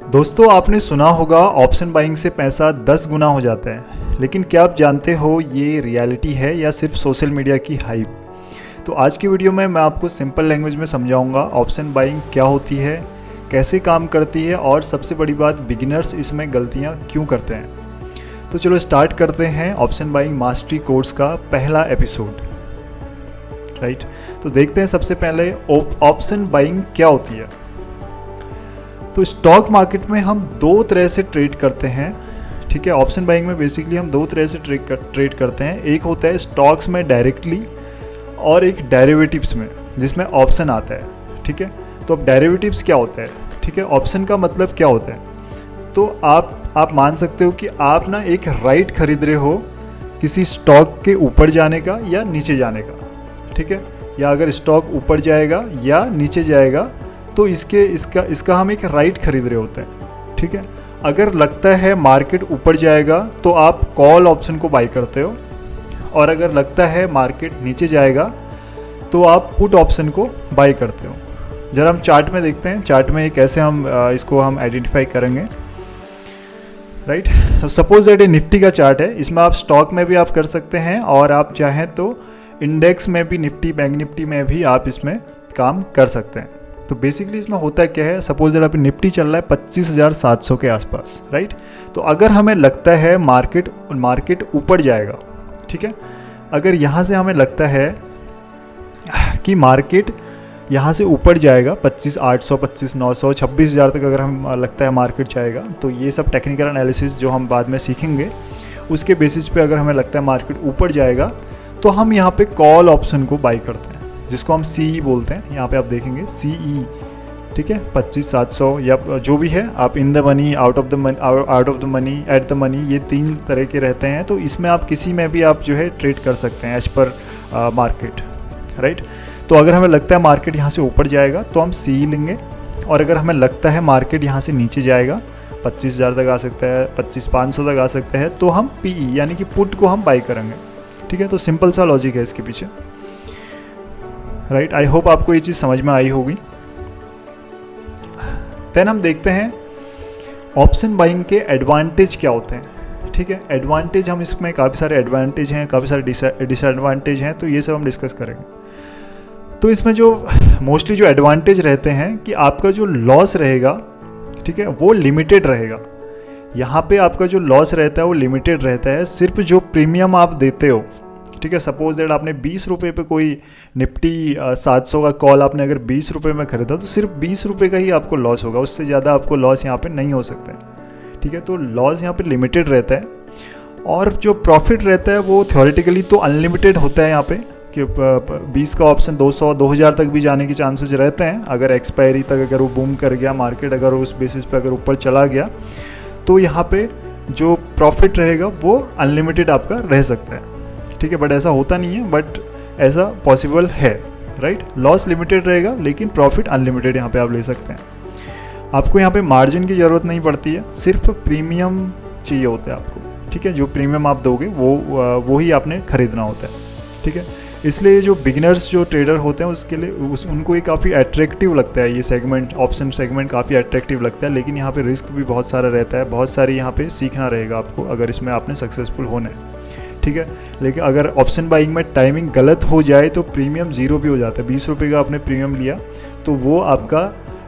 दोस्तों, आपने सुना होगा ऑप्शन बाइंग से पैसा 10 गुना हो जाता है, लेकिन क्या आप जानते हो ये रियलिटी है या सिर्फ सोशल मीडिया की हाइप। तो आज की वीडियो में मैं आपको सिंपल लैंग्वेज में समझाऊंगा ऑप्शन बाइंग क्या होती है, कैसे काम करती है और सबसे बड़ी बात बिगिनर्स इसमें गलतियां क्यों करते हैं। तो चलो स्टार्ट करते हैं ऑप्शन बाइंग मास्टरी कोर्स का पहला एपिसोड। राइट, तो देखते हैं सबसे पहले ऑप्शन बाइंग क्या होती है। तो स्टॉक मार्केट में हम दो तरह से ट्रेड करते हैं। ठीक है, ऑप्शन बाइंग में बेसिकली हम दो तरह से ट्रेड करते हैं। एक होता है स्टॉक्स में डायरेक्टली और एक डेरिवेटिव्स में जिसमें ऑप्शन आता है। ठीक है, तो अब डेरिवेटिव्स क्या होता है, ठीक है, ऑप्शन का मतलब क्या होता है। तो आप मान सकते हो कि आप ना एक राइट खरीद रहे हो किसी स्टॉक के ऊपर जाने का या नीचे जाने का। ठीक है, या अगर स्टॉक ऊपर जाएगा या नीचे जाएगा तो इसका हम एक राइट खरीद रहे होते हैं। ठीक है, अगर लगता है मार्केट ऊपर जाएगा तो आप कॉल ऑप्शन को बाई करते हो, और अगर लगता है मार्केट नीचे जाएगा तो आप पुट ऑप्शन को बाई करते हो। जरा हम चार्ट में देखते हैं, चार्ट में कैसे हम इसको हम आइडेंटिफाई करेंगे। राइट, सपोज दैट ये निफ्टी का चार्ट है, इसमें आप स्टॉक में भी आप कर सकते हैं और आप चाहें तो इंडेक्स में भी, निफ्टी बैंक निफ्टी में भी आप इसमें काम कर सकते हैं। तो बेसिकली इसमें होता क्या है, सपोज दैट अभी निफ्टी चल रहा है 25,700 के आसपास। राइट, तो अगर हमें लगता है मार्केट ऊपर जाएगा, ठीक है, अगर यहाँ से हमें लगता है कि मार्केट यहाँ से ऊपर जाएगा 25,800, 25,900, 26,000 तक अगर हम लगता है मार्केट जाएगा, तो ये सब टेक्निकल एनालिसिस जो हम बाद में सीखेंगे उसके बेसिस पे अगर हमें लगता है मार्केट ऊपर जाएगा तो हम यहाँ पे कॉल ऑप्शन को बाई करते हैं, जिसको हम CE बोलते हैं। यहाँ पे आप देखेंगे CE, ठीक है, 25,700 या जो भी है, आप in the money, out of the money, at the money, ये तीन तरह के रहते हैं। तो इसमें आप किसी में भी आप जो है ट्रेड कर सकते हैं एज पर मार्केट। राइट, तो अगर हमें लगता है मार्केट यहाँ से ऊपर जाएगा तो हम CE लेंगे, और अगर हमें लगता है मार्केट यहाँ से नीचे जाएगा 25,000 तक आ सकता है, 25,500 तक आ सकता है, तो हम PE यानी कि पुट को हम बाई करेंगे। ठीक है, तो सिंपल सा लॉजिक है इसके पीछे। राइट, आई होप आपको ये चीज़ समझ में आई होगी। देन हम देखते हैं ऑप्शन बाइंग के एडवांटेज क्या होते हैं। ठीक है, एडवांटेज, हम इसमें काफ़ी सारे एडवांटेज हैं, काफ़ी सारे डिसएडवांटेज हैं, तो ये सब हम डिस्कस करेंगे। तो इसमें जो मोस्टली जो एडवांटेज रहते हैं कि आपका जो लॉस रहेगा, ठीक है, वो लिमिटेड रहेगा। यहाँ पे आपका जो लॉस रहता है वो लिमिटेड रहता है। सिर्फ जो प्रीमियम आप देते हो, ठीक है, सपोज दैट आपने 20 रुपये पे कोई निफ्टी 700 का कॉल आपने अगर 20 रुपये में खरीदा तो सिर्फ 20 रुपये का ही आपको लॉस होगा, उससे ज़्यादा आपको लॉस यहाँ पे नहीं हो सकता है। ठीक है, तो लॉस यहाँ पे लिमिटेड रहता है, और जो प्रॉफिट रहता है वो थ्योरेटिकली तो अनलिमिटेड होता है यहाँ पे, कि 20 का ऑप्शन 200, 2000 तक भी जाने के चांसेस रहते हैं। अगर एक्सपायरी तक अगर वो बूम कर गया मार्केट, अगर उस बेसिस पे अगर ऊपर चला गया तो यहाँ पे जो प्रॉफिट रहेगा वो अनलिमिटेड आपका रह सकता है। ठीक है, बट ऐसा होता नहीं है, बट ऐसा पॉसिबल है। राइट, लॉस लिमिटेड रहेगा लेकिन प्रॉफिट अनलिमिटेड यहाँ पे आप ले सकते हैं। आपको यहाँ पे मार्जिन की ज़रूरत नहीं पड़ती है, सिर्फ प्रीमियम चाहिए होता है आपको। ठीक है, जो प्रीमियम आप दोगे वो ही आपने खरीदना होता है। ठीक है, इसलिए जो बिगिनर्स जो ट्रेडर होते हैं उसके लिए उनको ये काफ़ी अट्रैक्टिव लगता है, ये सेगमेंट, ऑप्शन सेगमेंट काफ़ी अट्रैक्टिव लगता है। लेकिन यहाँ पे रिस्क भी बहुत सारा रहता है, बहुत सारी यहाँ पे सीखना रहेगा आपको अगर इसमें आपने सक्सेसफुल होना है। ठीक है, लेकिन अगर ऑप्शन बाइंग में टाइमिंग गलत हो जाए तो प्रीमियम ज़ीरो भी हो जाता है। 20 रुपये का आपने प्रीमियम लिया तो वो आपका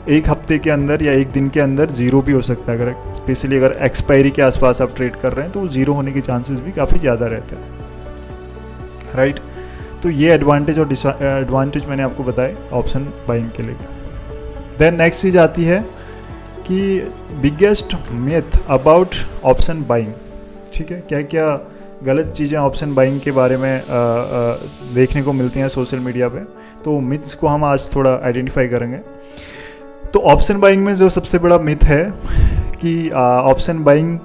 एक हफ्ते के अंदर या एक दिन के अंदर ज़ीरो भी हो सकता है। अगर स्पेशली अगर एक्सपायरी के आसपास आप ट्रेड कर रहे हैं तो ज़ीरो होने के चांसेस भी काफ़ी ज़्यादा रहते हैं। राइट, तो ये एडवांटेज और डिसएडवांटेज मैंने आपको बताए ऑप्शन बाइंग के लिए। देन नेक्स्ट चीज़ आती है कि biggest myth about option buying. ठीक है, क्या क्या गलत चीज़ें ऑप्शन बाइंग के बारे में देखने को मिलती हैं सोशल मीडिया पे, तो मिथ्स को हम आज थोड़ा आइडेंटिफाई करेंगे। तो ऑप्शन बाइंग में जो सबसे बड़ा मिथ है कि ऑप्शन बाइंग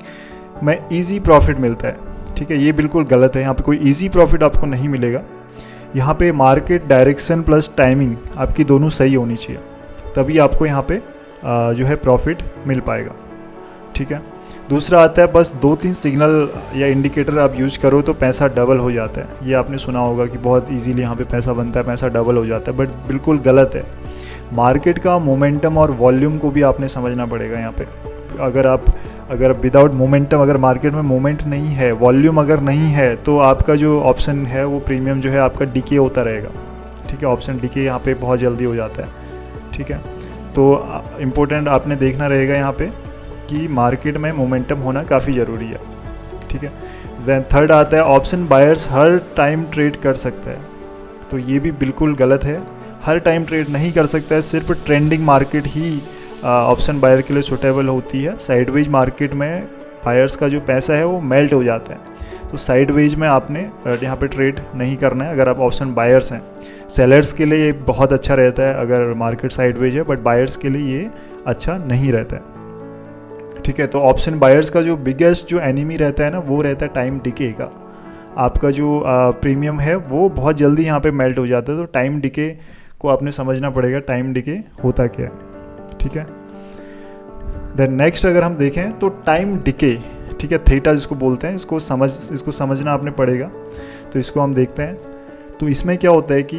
में इजी प्रॉफिट मिलता है। ठीक है, ये बिल्कुल गलत है। यहाँ पे कोई इजी प्रॉफिट आपको नहीं मिलेगा। यहाँ पे मार्केट डायरेक्शन प्लस टाइमिंग आपकी दोनों सही होनी चाहिए, तभी आपको यहाँ पे जो है प्रॉफिट मिल पाएगा। ठीक है, दूसरा आता है बस 2-3 सिग्नल या इंडिकेटर आप यूज करो तो पैसा डबल हो जाता है। ये आपने सुना होगा कि बहुत इजीली यहाँ पे पैसा बनता है, पैसा डबल हो जाता है, बट बिल्कुल गलत है। मार्केट का मोमेंटम और वॉल्यूम को भी आपने समझना पड़ेगा यहाँ पे। अगर विदाउट मोमेंटम, अगर मार्केट में मोमेंट नहीं है, वॉल्यूम अगर नहीं है, तो आपका जो ऑप्शन है वो प्रीमियम जो है आपका डिके होता रहेगा। ठीक है, ऑप्शन डिके यहाँ पे बहुत जल्दी हो जाता है। ठीक है, तो इम्पोर्टेंट आपने देखना रहेगा यहाँ पे कि मार्केट में मोमेंटम होना काफ़ी ज़रूरी है। ठीक है, देन थर्ड आता है ऑप्शन बायर्स हर टाइम ट्रेड कर सकता है। तो ये भी बिल्कुल गलत है, हर टाइम ट्रेड नहीं कर सकता है। सिर्फ ट्रेंडिंग मार्केट ही ऑप्शन बायर के लिए सूटेबल होती है। साइडवेज मार्केट में बायर्स का जो पैसा है वो मेल्ट हो जाता है। तो साइडवेज में आपने यहाँ पे ट्रेड नहीं करना है अगर आप ऑप्शन बायर्स हैं। सेलर्स के लिए ये बहुत अच्छा रहता है अगर मार्केट साइडवेज है, बट बायर्स के लिए ये अच्छा नहीं रहता है। ठीक है, तो ऑप्शन बायर्स का जो बिगेस्ट जो एनिमी रहता है ना, वो रहता है टाइम डिके का। आपका जो प्रीमियम है वो बहुत जल्दी यहाँ पे मेल्ट हो जाता है। तो टाइम डिके को आपने समझना पड़ेगा, टाइम डिके होता क्या है। ठीक है, देन नेक्स्ट अगर हम देखें तो टाइम डिके, ठीक है, थीटा जिसको बोलते हैं, इसको समझना आपने पड़ेगा। तो इसको हम देखते हैं। तो इसमें क्या होता है कि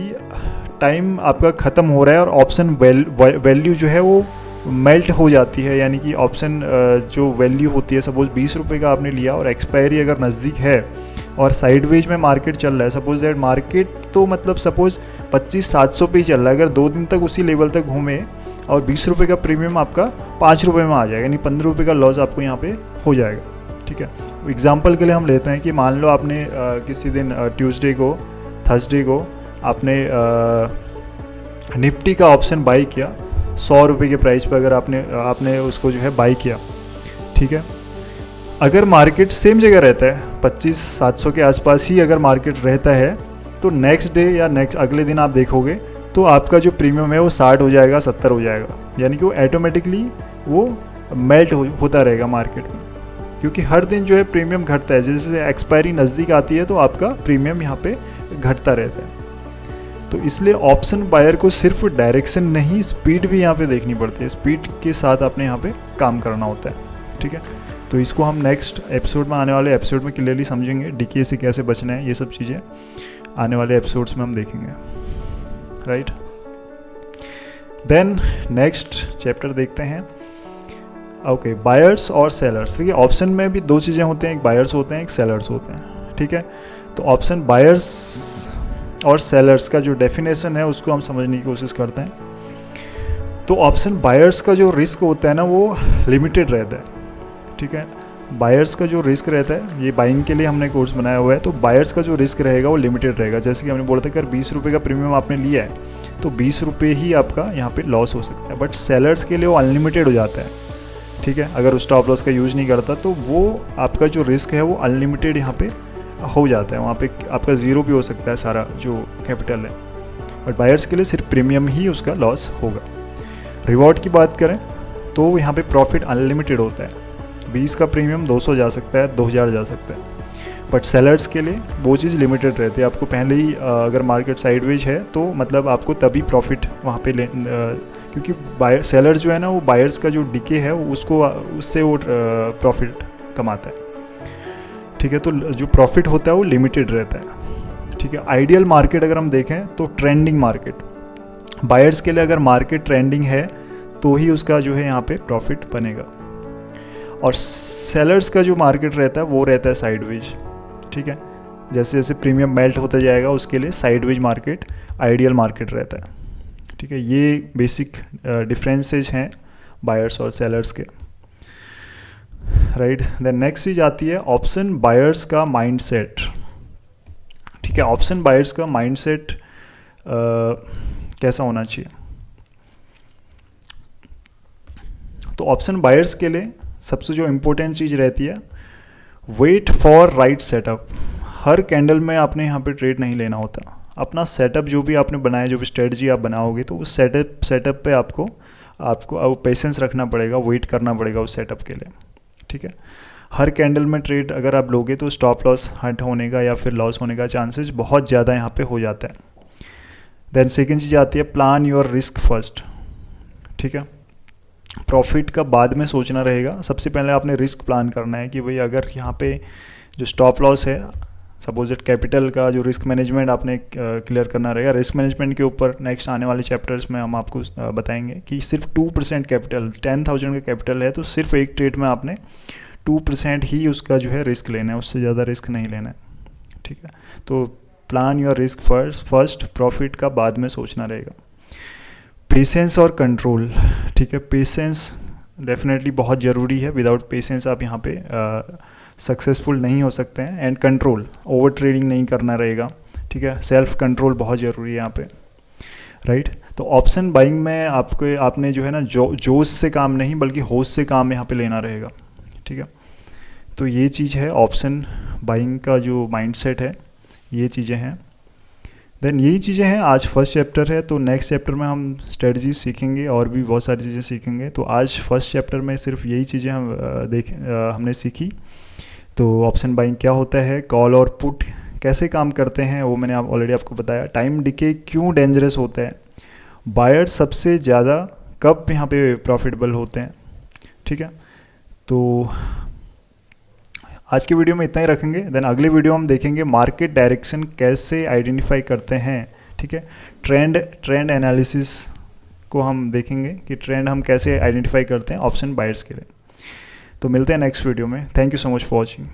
टाइम आपका ख़त्म हो रहा है और ऑप्शन वैल्यू जो है वो मेल्ट हो जाती है। यानी कि ऑप्शन जो वैल्यू होती है, सपोज 20 रुपये का आपने लिया और एक्सपायरी अगर नज़दीक है और साइडवेज में मार्केट चल रहा है, सपोज दैट मार्केट तो मतलब सपोज 25,700 पे ही चल रहा है, अगर 2 दिन तक उसी लेवल तक घूमे और 20 रुपये का प्रीमियम आपका 5 रुपये में आ जाएगा, यानी 15 रुपये का लॉस आपको यहाँ पे हो जाएगा। ठीक है, एग्जांपल के लिए हम लेते हैं कि मान लो आपने किसी दिन ट्यूसडे को, थर्सडे को आपने निफ्टी का ऑप्शन बाई किया 100 रुपये के प्राइस पर, अगर आपने उसको जो है बाई किया। ठीक है, अगर मार्केट सेम जगह रहता है 25,700 के आसपास ही अगर मार्केट रहता है, तो नेक्स्ट डे या अगले दिन आप देखोगे तो आपका जो प्रीमियम है वो 60 हो जाएगा, 70 हो जाएगा। यानी कि वो ऑटोमेटिकली वो मेल्ट होता रहेगा मार्केट में, क्योंकि हर दिन जो है प्रीमियम घटता है। जैसे एक्सपायरी नज़दीक आती है तो आपका प्रीमियम यहाँ पे घटता रहता है। तो इसलिए ऑप्शन बायर को सिर्फ डायरेक्शन नहीं, स्पीड भी यहाँ पे देखनी पड़ती है। स्पीड के साथ आपने यहाँ पे काम करना होता है। ठीक है, तो इसको हम नेक्स्ट एपिसोड में, आने वाले एपिसोड में क्लियरली समझेंगे। डीके से कैसे बचना है, ये सब चीज़ें आने वाले एपिसोड्स में हम देखेंगे। राइट, देन नेक्स्ट चैप्टर देखते हैं। ओके, बायर्स और सेलर्स। देखिए, ऑप्शन में भी 2 चीज़ें होते हैं, एक बायर्स होते हैं, एक सेलर्स होते हैं। ठीक है, तो ऑप्शन बायर्स और सेलर्स का जो डेफिनेशन है उसको हम समझने की कोशिश करते हैं। तो ऑप्शन बायर्स का जो रिस्क होता है ना, वो लिमिटेड रहता है। ठीक है, बायर्स का जो रिस्क रहता है, ये बाइंग के लिए हमने कोर्स बनाया हुआ है, तो बायर्स का जो रिस्क रहेगा वो लिमिटेड रहेगा। जैसे कि हमने बोला था कि अगर 20 रुपये का प्रीमियम आपने लिया है तो 20 रुपये ही आपका यहाँ पे लॉस हो सकता है। बट सेलर्स के लिए वो अनलिमिटेड हो जाता है। ठीक है, अगर उस स्टॉप लॉस का यूज़ नहीं करता तो वो आपका जो रिस्क है वो अनलिमिटेड यहाँ पे हो जाता है। वहाँ पे आपका ज़ीरो भी हो सकता है सारा जो कैपिटल है, बट बायर्स के लिए सिर्फ प्रीमियम ही उसका लॉस होगा। रिवॉर्ड की बात करें तो यहाँ पे प्रॉफिट अनलिमिटेड होता है। 20 का प्रीमियम 200 जा सकता है, 2000 जा सकता है, बट सेलर्स के लिए वो चीज़ लिमिटेड रहती है। आपको पहले ही अगर मार्केट साइडवेज है तो मतलब आपको तभी प्रॉफिट वहाँ पे क्योंकि बायर सेलर जो है ना, वो बायर्स का जो डिके है उससे वो प्रॉफिट कमाता है। ठीक है, तो जो प्रॉफिट होता है वो लिमिटेड रहता है। ठीक है, आइडियल मार्केट अगर हम देखें तो ट्रेंडिंग मार्केट, बायर्स के लिए अगर मार्केट ट्रेंडिंग है तो ही उसका जो है यहाँ पे प्रॉफिट बनेगा। और सेलर्स का जो मार्केट रहता है वो रहता है साइडवेज। ठीक है, जैसे जैसे प्रीमियम मेल्ट होता जाएगा उसके लिए साइडवेज मार्केट आइडियल मार्केट रहता है। ठीक है, ये बेसिक डिफरेंसेस हैं बायर्स और सेलर्स के। राइट, देन नेक्स्ट चीज आती है ऑप्शन बायर्स का माइंडसेट। ठीक है, ऑप्शन बायर्स का माइंडसेट कैसा होना चाहिए? तो ऑप्शन बायर्स के लिए सबसे जो इम्पोर्टेंट चीज़ रहती है, वेट फॉर राइट सेटअप। हर कैंडल में आपने यहाँ पे ट्रेड नहीं लेना होता। अपना सेटअप जो भी आपने बनाया, जो भी स्ट्रेटजी आप बनाओगे, तो उस सेटअप पे आपको पेशेंस रखना पड़ेगा, वेट करना पड़ेगा उस सेटअप के लिए। ठीक है, हर कैंडल में ट्रेड अगर आप लोगे तो स्टॉप लॉस हट होने का या फिर लॉस होने का चांसेस बहुत ज़्यादा यहाँ पे हो जाता है। देन सेकेंड चीज़ आती है प्लान योर रिस्क फर्स्ट। ठीक है, प्रॉफिट का बाद में सोचना रहेगा, सबसे पहले आपने रिस्क प्लान करना है कि भाई अगर यहाँ पे जो स्टॉप लॉस है सपोजिट कैपिटल का जो रिस्क मैनेजमेंट आपने क्लियर करना रहेगा। रिस्क मैनेजमेंट के ऊपर नेक्स्ट आने वाले चैप्टर्स में हम आपको बताएंगे कि सिर्फ 2% कैपिटल, 10,000 का कैपिटल है तो सिर्फ एक ट्रेड में आपने 2% ही उसका जो है रिस्क लेना है, उससे ज़्यादा रिस्क नहीं लेना है, ठीक है। तो plan your risk first, profit का बाद में सोचना रहेगा। पेशेंस और कंट्रोल, ठीक है। पेशेंस डेफिनेटली बहुत ज़रूरी है, विदाउट पेशेंस आप यहाँ पे सक्सेसफुल नहीं हो सकते हैं। एंड कंट्रोल, ओवर ट्रेडिंग नहीं करना रहेगा, ठीक है। सेल्फ कंट्रोल बहुत ज़रूरी है यहाँ पे, राइट। तो ऑप्शन बाइंग में आपने जो है ना जोश से काम नहीं बल्कि होश से काम यहाँ पे लेना रहेगा, ठीक है। तो ये चीज़ है ऑप्शन बाइंग का जो माइंडसेट है, ये चीज़ें हैं। देन यही चीज़ें हैं, आज फर्स्ट चैप्टर है, तो नेक्स्ट चैप्टर में हम स्ट्रेटजी सीखेंगे और भी बहुत सारी चीज़ें सीखेंगे। तो आज फर्स्ट चैप्टर में सिर्फ यही चीज़ें हमने सीखी। तो ऑप्शन बाइंग क्या होता है, कॉल और पुट कैसे काम करते हैं वो मैंने ऑलरेडी आपको बताया। टाइम डिके क्यों डेंजरस होता है, बायर सबसे ज़्यादा कब यहाँ पे प्रॉफिटेबल होते हैं, ठीक है। तो आज की वीडियो में इतना ही रखेंगे। देन अगले वीडियो हम देखेंगे मार्केट डायरेक्शन कैसे आइडेंटिफाई करते हैं, ठीक है। ट्रेंड एनालिसिस को हम देखेंगे कि ट्रेंड हम कैसे आइडेंटिफाई करते हैं ऑप्शन बायर्स के लिए। तो मिलते हैं नेक्स्ट वीडियो में। Thank you so much for watching.